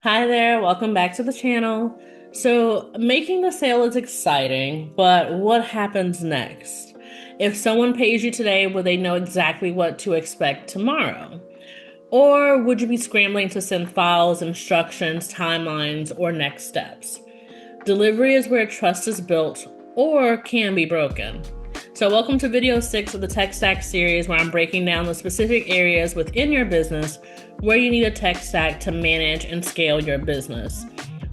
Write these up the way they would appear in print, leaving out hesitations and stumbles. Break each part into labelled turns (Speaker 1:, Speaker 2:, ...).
Speaker 1: Hi there, welcome back to the channel. So, making the sale is exciting, but what happens next? If someone pays you today, will they know exactly what to expect tomorrow? Or would you be scrambling to send files, instructions, timelines, or next steps? Delivery is where trust is built or can be broken. So, welcome to video 6 of the Tech Stack series, where I'm breaking down the specific areas within your business where you need a tech stack to manage and scale your business.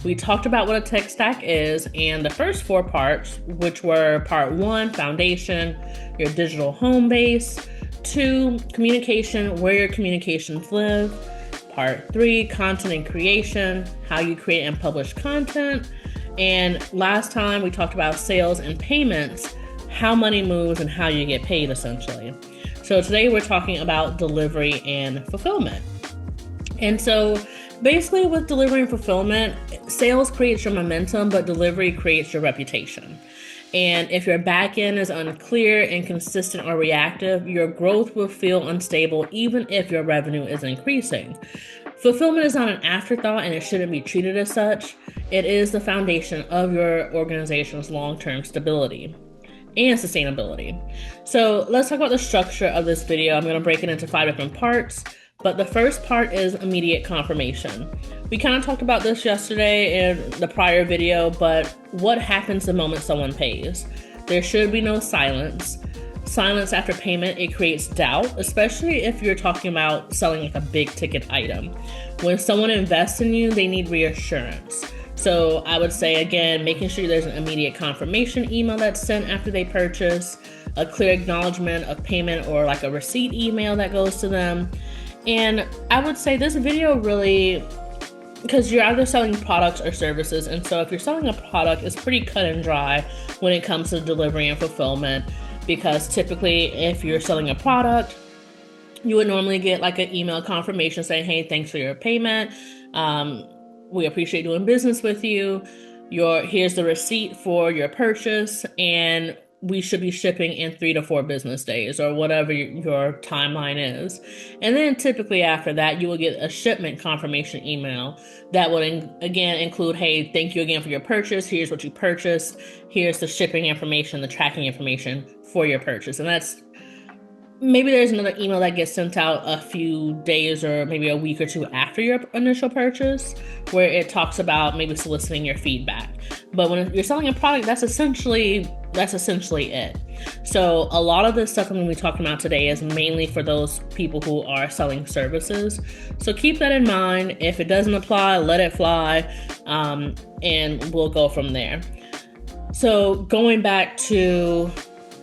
Speaker 1: We talked about what a tech stack is and the first 4 parts, which were part 1, foundation, your digital home base, 2, communication, where your communications live, part 3, content and creation, how you create and publish content, and last time we talked about sales and payments, how money moves and how you get paid essentially. So today we're talking about delivery and fulfillment. And so basically with delivery and fulfillment, sales creates your momentum, but delivery creates your reputation. And if your back end is unclear, inconsistent, or reactive, your growth will feel unstable even if your revenue is increasing. Fulfillment is not an afterthought and it shouldn't be treated as such. It is the foundation of your organization's long-term stability and sustainability. So let's talk about the structure of this video. I'm going to break it into 5 different parts. But the first part is immediate confirmation. We kind of talked about this yesterday in the prior video, but what happens the moment someone pays? There should be no silence. Silence after payment, it creates doubt, especially if you're talking about selling like a big ticket item. When someone invests in you, they need reassurance. So I would say, again, making sure there's an immediate confirmation email that's sent after they purchase, a clear acknowledgement of payment or like a receipt email that goes to them. And I would say this video really, because you're either selling products or services. And so if you're selling a product, it's pretty cut and dry when it comes to delivery and fulfillment. Because typically if you're selling a product, you would normally get like an email confirmation saying, hey, thanks for your payment. We appreciate doing business with you. Here's the receipt for your purchase, and we should be shipping in 3 to 4 business days or whatever your timeline is. And then typically after that, you will get a shipment confirmation email that would again include, hey, thank you again for your purchase. Here's what you purchased. Here's the shipping information, the tracking information for your purchase. And that's maybe there's another email that gets sent out a few days or maybe a week or 2 after your initial purchase, where it talks about maybe soliciting your feedback. But when you're selling a product, that's essentially it. So a lot of the stuff I'm going to be talking about today is mainly for those people who are selling services. So keep that in mind. If it doesn't apply, let it fly, and we'll go from there. So going back to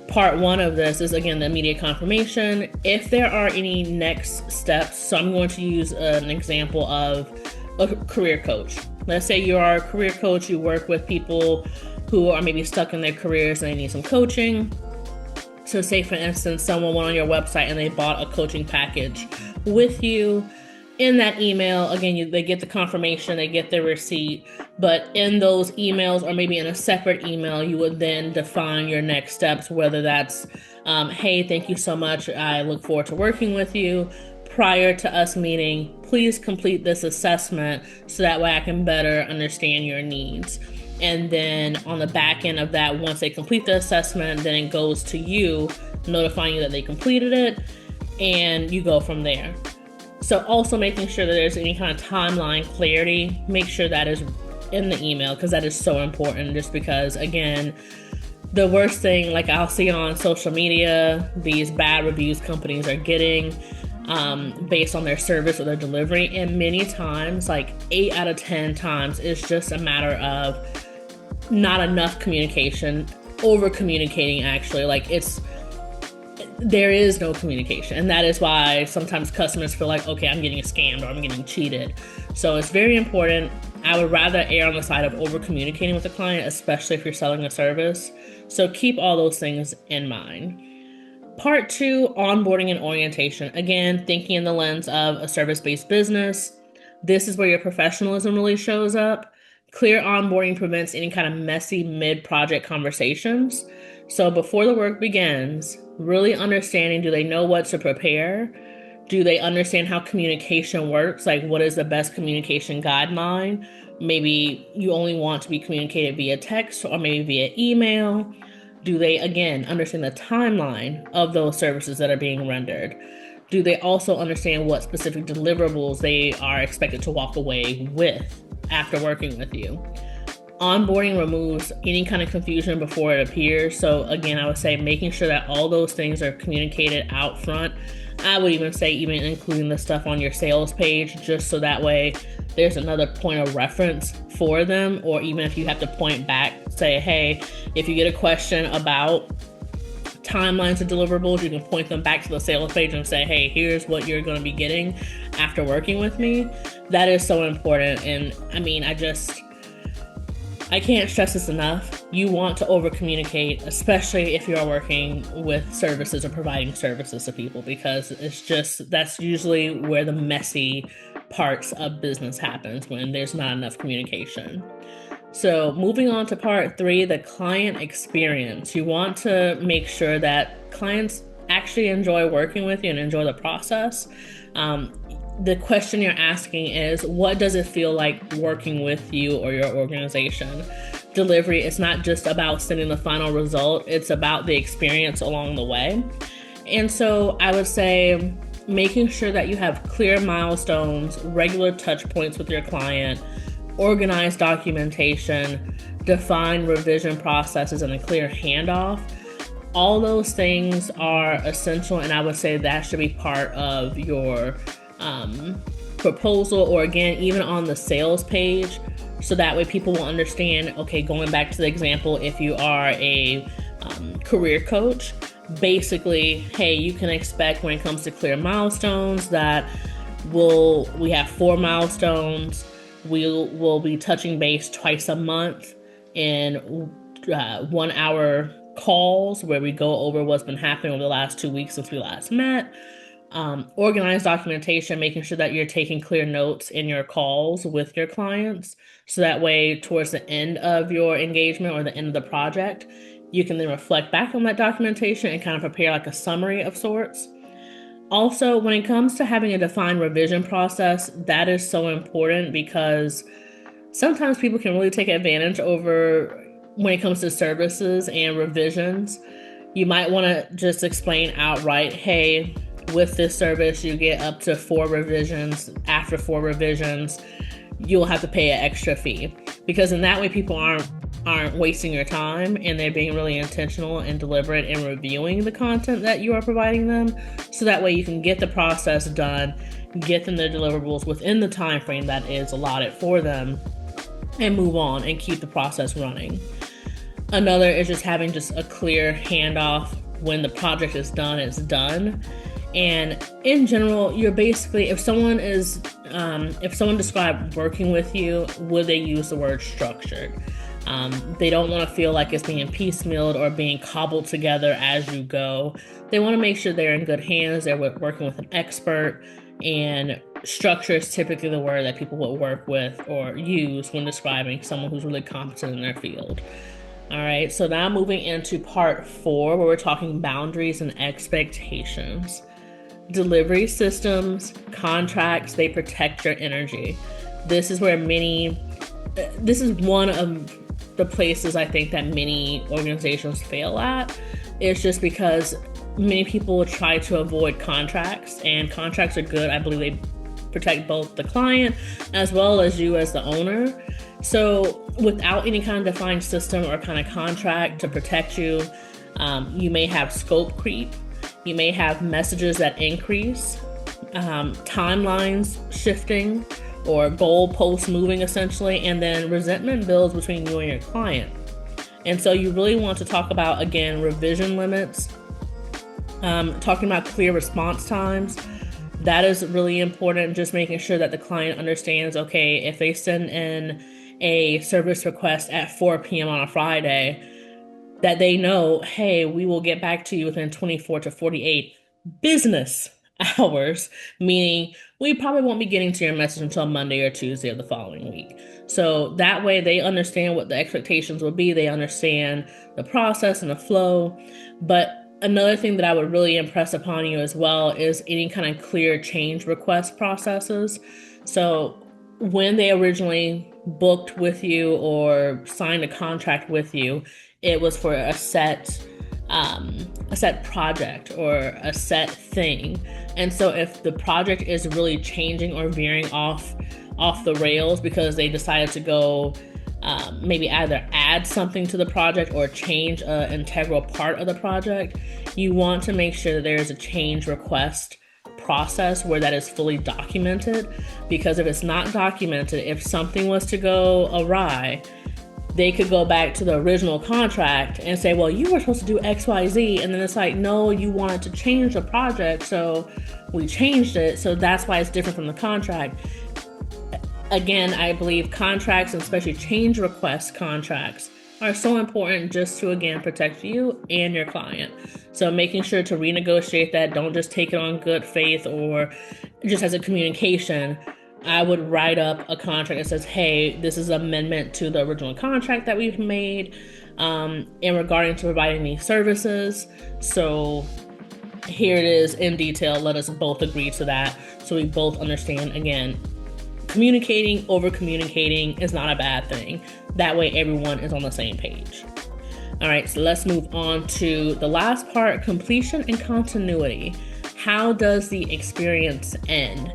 Speaker 1: part 1 of this is, again, the immediate confirmation. If there are any next steps, so I'm going to use an example of a career coach. Let's say you are a career coach, you work with people who are maybe stuck in their careers and they need some coaching. So say, for instance, someone went on your website and they bought a coaching package with you. In that email, again, they get the confirmation, they get their receipt, but in those emails or maybe in a separate email, you would then define your next steps, whether that's, hey, thank you so much. I look forward to working with you. Prior to us meeting, please complete this assessment so that way I can better understand your needs. And then on the back end of that, once they complete the assessment, then it goes to you, notifying you that they completed it, and you go from there. So also making sure that there's any kind of timeline clarity, make sure that is in the email, because that is so important. Just because, again, the worst thing, like I'll see on social media, these bad reviews companies are getting based on their service or their delivery. And many times, like 8 out of 10 times, it's just a matter of not enough communication, over communicating actually. Like there is no communication. And that is why sometimes customers feel like, okay, I'm getting scammed or I'm getting cheated. So it's very important. I would rather err on the side of over communicating with the client, especially if you're selling a service. So keep all those things in mind. Part 2, onboarding and orientation. Again, thinking in the lens of a service-based business. This is where your professionalism really shows up. Clear onboarding prevents any kind of messy mid-project conversations. So before the work begins, really understanding, do they know what to prepare? Do they understand how communication works? Like, what is the best communication guideline? Maybe you only want to be communicated via text or maybe via email. Do they, again, understand the timeline of those services that are being rendered? Do they also understand what specific deliverables they are expected to walk away with after working with you? Onboarding removes any kind of confusion before it appears. So again, I would say making sure that all those things are communicated out front. I would even say even including the stuff on your sales page, just so that way there's another point of reference for them. Or even if you have to point back, say, hey, if you get a question about timelines of deliverables, you can point them back to the sales page and say, hey, here's what you're going to be getting after working with me. That is so important. And I mean, I can't stress this enough. You want to over communicate, especially if you're working with services or providing services to people, because that's usually where the messy parts of business happens, when there's not enough communication. So moving on to part 3, the client experience. You want to make sure that clients actually enjoy working with you and enjoy the process. The question you're asking is, what does it feel like working with you or your organization? Delivery is not just about sending the final result, it's about the experience along the way. And so I would say making sure that you have clear milestones, regular touch points with your client, organized documentation, defined revision processes, and a clear handoff. All those things are essential, and I would say that should be part of your proposal, or again, even on the sales page, so that way people will understand, okay, going back to the example, if you are a career coach, basically, hey, you can expect when it comes to clear milestones that we have 4 milestones. We'll be touching base twice a month in 1-hour calls where we go over what's been happening over the last 2 weeks since we last met. Organized documentation, making sure that you're taking clear notes in your calls with your clients. So that way, towards the end of your engagement or the end of the project, you can then reflect back on that documentation and kind of prepare like a summary of sorts. Also, when it comes to having a defined revision process, that is so important, because sometimes people can really take advantage over when it comes to services and revisions. You might want to just explain outright, hey, with this service, you get up to 4 revisions. After 4 revisions, you'll have to pay an extra fee, because in that way people aren't wasting your time, and they're being really intentional and deliberate in reviewing the content that you are providing them. So that way you can get the process done, get them their deliverables within the time frame that is allotted for them, and move on and keep the process running. Another is just having just a clear handoff. When the project is done, it's done. And in general, you're basically, if someone described working with you, would they use the word structured? They don't want to feel like it's being piecemealed or being cobbled together as you go. They want to make sure they're in good hands, they're working with an expert, and structure is typically the word that people will work with or use when describing someone who's really competent in their field. All right, so now moving into part 4, where we're talking boundaries and expectations. Delivery systems, contracts, they protect your energy. This is one of the places I think that many organizations fail at. It's just because many people will try to avoid contracts, and contracts are good. I believe they protect both the client as well as you as the owner. So without any kind of defined system or kind of contract to protect you, you may have scope creep. You may have messages that increase, timelines shifting, or goalposts moving essentially, and then resentment builds between you and your client. And so you really want to talk about, again, revision limits, talking about clear response times. That is really important, just making sure that the client understands, okay, if they send in a service request at 4 p.m. on a Friday, that they know, hey, we will get back to you within 24 to 48 business hours, meaning we probably won't be getting to your message until Monday or Tuesday of the following week. So that way they understand what the expectations will be. They understand the process and the flow. But Another thing that I would really impress upon you as well is any kind of clear change request processes. So when they originally booked with you or signed a contract with you, it was for a set project or a set thing. And so if the project is really changing or veering off the rails because they decided to go maybe either add something to the project or change an integral part of the project, you want to make sure that there's a change request process where that is fully documented. Because if it's not documented, if something was to go awry, they could go back to the original contract and say, well, you were supposed to do XYZ. And then it's like, no, you wanted to change the project. So we changed it. So that's why it's different from the contract. Again, I believe contracts, and especially change request contracts, are so important just to, again, protect you and your client. So making sure to renegotiate that, don't just take it on good faith or just as a communication. I would write up a contract that says, hey, this is an amendment to the original contract that we've made in regarding to providing these services. So here it is in detail. Let us both agree to that so we both understand. Again, communicating, over communicating is not a bad thing. That way everyone is on the same page. All right, so let's move on to the last part, completion and continuity. How does the experience end?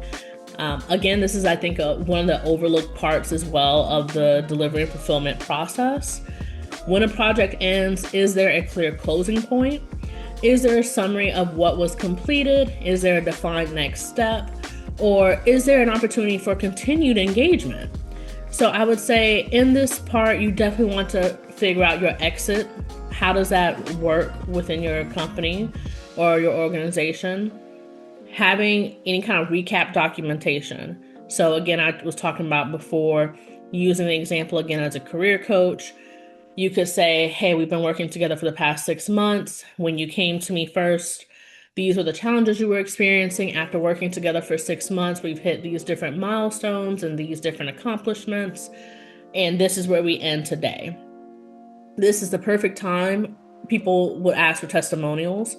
Speaker 1: Again, this is, I think, one of the overlooked parts as well of the delivery and fulfillment process. When a project ends, is there a clear closing point? Is there a summary of what was completed? Is there a defined next step? Or is there an opportunity for continued engagement? So I would say in this part, you definitely want to figure out your exit. How does that work within your company or your organization? Having any kind of recap documentation. So again, I was talking about before, using the example again as a career coach. You could say, hey, we've been working together for the past 6 months. When you came to me first, these were the challenges you were experiencing. After working together for 6 months, we've hit these different milestones and these different accomplishments. And this is where we end today. This is the perfect time. People would ask for testimonials.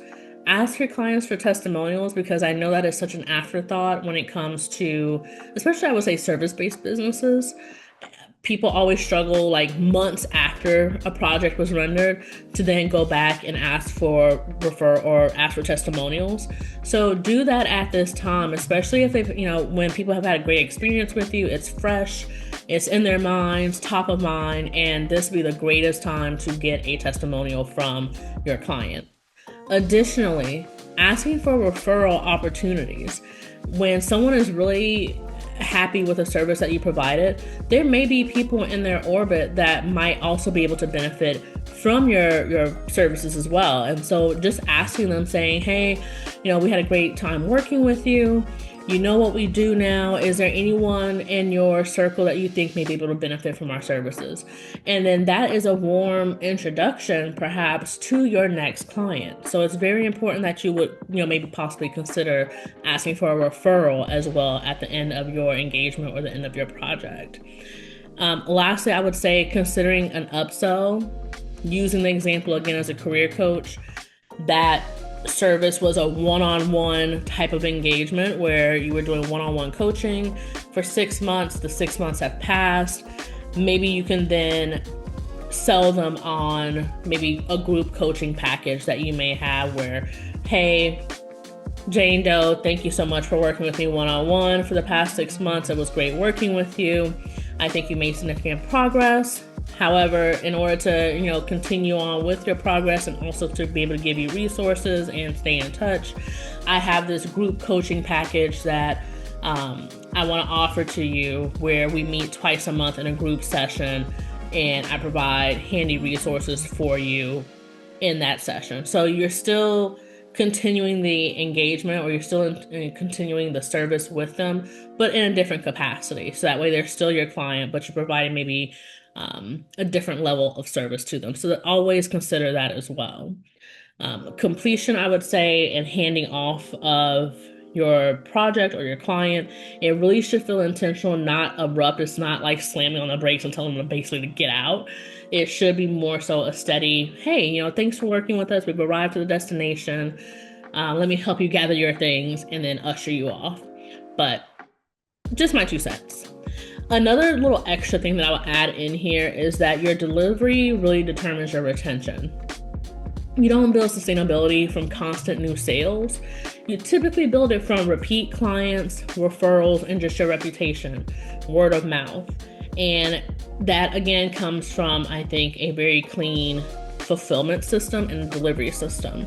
Speaker 1: Ask your clients for testimonials because I know that is such an afterthought when it comes to, especially I would say service-based businesses. People always struggle like months after a project was rendered to then go back and ask for testimonials. So do that at this time, especially if they've, when people have had a great experience with you, it's fresh, it's in their minds, top of mind, and this would be the greatest time to get a testimonial from your client. Additionally, asking for referral opportunities. When someone is really happy with a service that you provided, there may be people in their orbit that might also be able to benefit from your services as well. And so just asking them, saying, hey, we had a great time working with you. You know what we do now. Is there anyone in your circle that you think may be able to benefit from our services? And then that is a warm introduction, perhaps, to your next client. So it's very important that you would, maybe possibly consider asking for a referral as well at the end of your engagement or the end of your project. Lastly, I would say considering an upsell, using the example again as a career coach, that service was a one-on-one type of engagement where you were doing one-on-one coaching for 6 months. The 6 months have passed. Maybe you can then sell them on maybe a group coaching package that you may have where, hey, Jane Doe, thank you so much for working with me one-on-one for the past 6 months. It was great working with you. I think you made significant progress. However, in order to, continue on with your progress and also to be able to give you resources and stay in touch, I have this group coaching package that I want to offer to you where we meet twice a month in a group session and I provide handy resources for you in that session. So you're still continuing the engagement or you're still continuing the service with them, but in a different capacity. So that way they're still your client, but you're providing maybe a different level of service to them. So that always consider that as well. Completion, I would say, and handing off of your project or your client, it really should feel intentional, not abrupt. It's not like slamming on the brakes and telling them basically to get out. It should be more so a steady, hey, thanks for working with us. We've arrived to the destination. Let me help you gather your things and then usher you off. But just my 2 cents. Another little extra thing that I will add in here is that your delivery really determines your retention. You don't build sustainability from constant new sales. You typically build it from repeat clients, referrals, and just your reputation, word of mouth. And that again comes from, I think, a very clean fulfillment system and delivery system.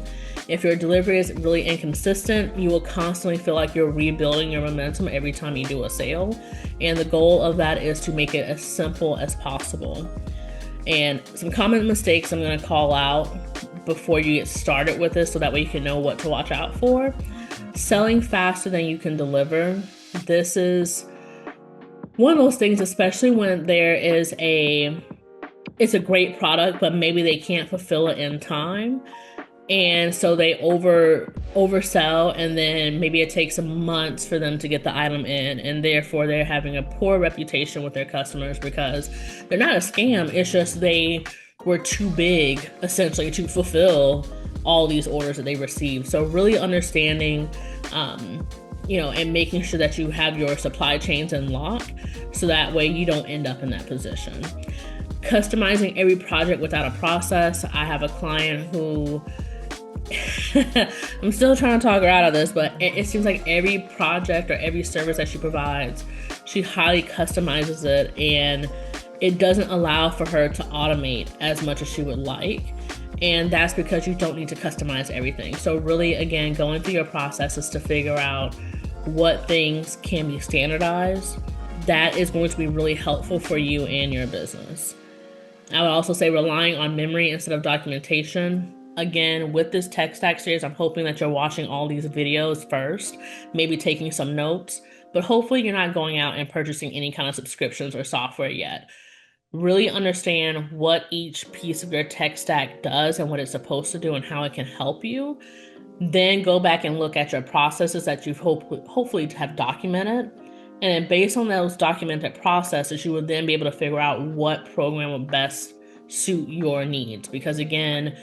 Speaker 1: If your delivery is really inconsistent, you will constantly feel like you're rebuilding your momentum every time you do a sale. And the goal of that is to make it as simple as possible. And some common mistakes I'm going to call out before you get started with this so that way you can know what to watch out for. Selling faster than you can deliver. This is one of those things, especially when there is it's a great product, but maybe they can't fulfill it in time. And so they oversell, and then maybe it takes months for them to get the item in, and therefore they're having a poor reputation with their customers because they're not a scam. It's just they were too big, essentially, to fulfill all these orders that they received. So really understanding, and making sure that you have your supply chains in lock so that way you don't end up in that position. Customizing every project without a process. I have a client who I'm still trying to talk her out of this, but it seems like every project or every service that she provides, she highly customizes it, and it doesn't allow for her to automate as much as she would like. And that's because you don't need to customize everything. So really, again, going through your processes to figure out what things can be standardized, that is going to be really helpful for you and your business. I would also say relying on memory instead of documentation. Again, with this tech stack series, I'm hoping that you're watching all these videos first, maybe taking some notes, but hopefully you're not going out and purchasing any kind of subscriptions or software yet. Really understand what each piece of your tech stack does and what it's supposed to do and how it can help you. Then go back and look at your processes that you've hopefully have documented. And then based on those documented processes, you would then be able to figure out what program will best suit your needs. Because again,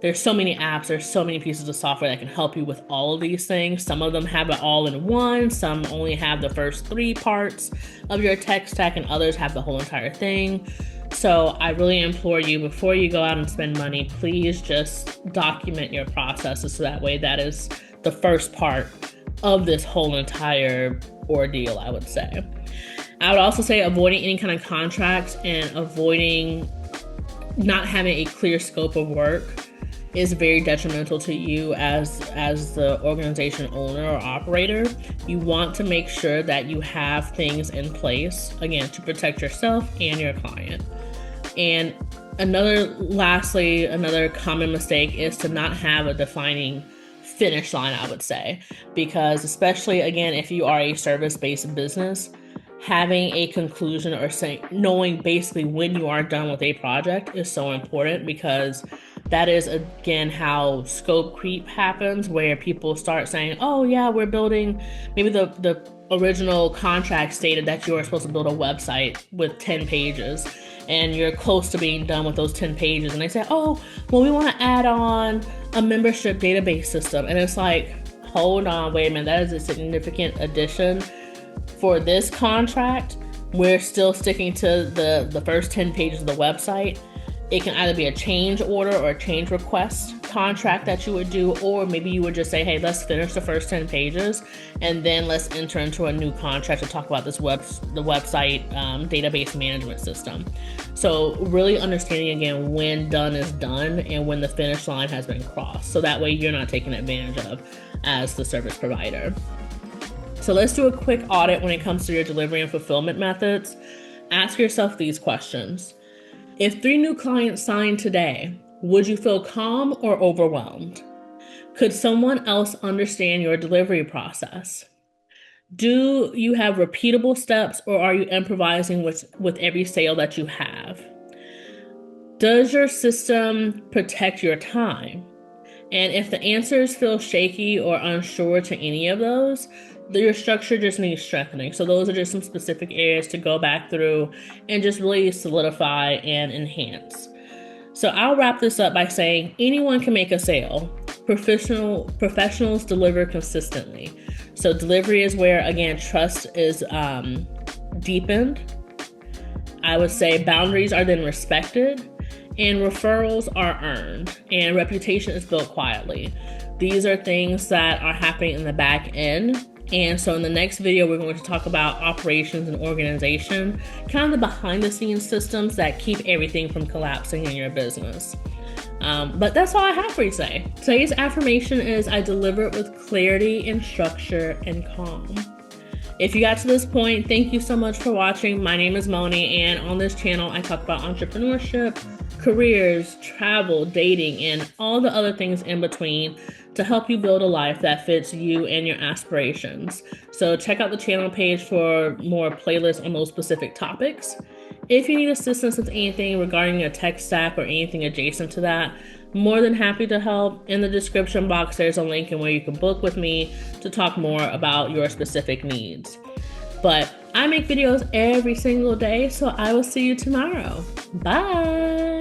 Speaker 1: there's so many apps, there's so many pieces of software that can help you with all of these things. Some of them have it all in one, some only have the first 3 parts of your tech stack, and others have the whole entire thing. So I really implore you, before you go out and spend money, please just document your processes so that way that is the first part of this whole entire ordeal, I would say. I would also say avoiding any kind of contracts and avoiding not having a clear scope of work is very detrimental to you as the organization owner or operator. You want to make sure that you have things in place, again, to protect yourself and your client. And another common mistake is to not have a defining finish line, I would say, because especially, again, if you are a service-based business, having a conclusion or knowing basically when you are done with a project is so important, because that is, again, how scope creep happens, where people start saying, oh yeah, we're building, maybe the original contract stated that you are supposed to build a website with 10 pages and you're close to being done with those 10 pages. And they say, oh, well, we want to add on a membership database system. And it's like, hold on, wait a minute, that is a significant addition for this contract. We're still sticking to the first 10 pages of the website. It can either be a change order or a change request contract that you would do, or maybe you would just say, hey, let's finish the first 10 pages and then let's enter into a new contract to talk about the website database management system. So really understanding, again, when done is done and when the finish line has been crossed. So that way you're not taken advantage of as the service provider. So let's do a quick audit when it comes to your delivery and fulfillment methods. Ask yourself these questions. If 3 new clients signed today, would you feel calm or overwhelmed? Could someone else understand your delivery process? Do you have repeatable steps, or are you improvising with every sale that you have? Does your system protect your time? And if the answers feel shaky or unsure to any of those, your structure just needs strengthening. So those are just some specific areas to go back through and just really solidify and enhance. So I'll wrap this up by saying anyone can make a sale. Professionals deliver consistently. So delivery is where, again, trust is deepened. I would say boundaries are then respected, and referrals are earned, and reputation is built quietly. These are things that are happening in the back end. And so in the next video, we're going to talk about operations and organization, kind of the behind the scenes systems that keep everything from collapsing in your business. But that's all I have for you today. Today's affirmation is I deliver it with clarity and structure and calm. If you got to this point, thank you so much for watching. My name is Monie, and on this channel, I talk about entrepreneurship, careers, travel, dating, and all the other things in between to help you build a life that fits you and your aspirations. So check out the channel page for more playlists on those specific topics. If you need assistance with anything regarding your tech stack or anything adjacent to that, more than happy to help. In the description box, there's a link in where you can book with me to talk more about your specific needs. But I make videos every single day, so I will see you tomorrow. Bye.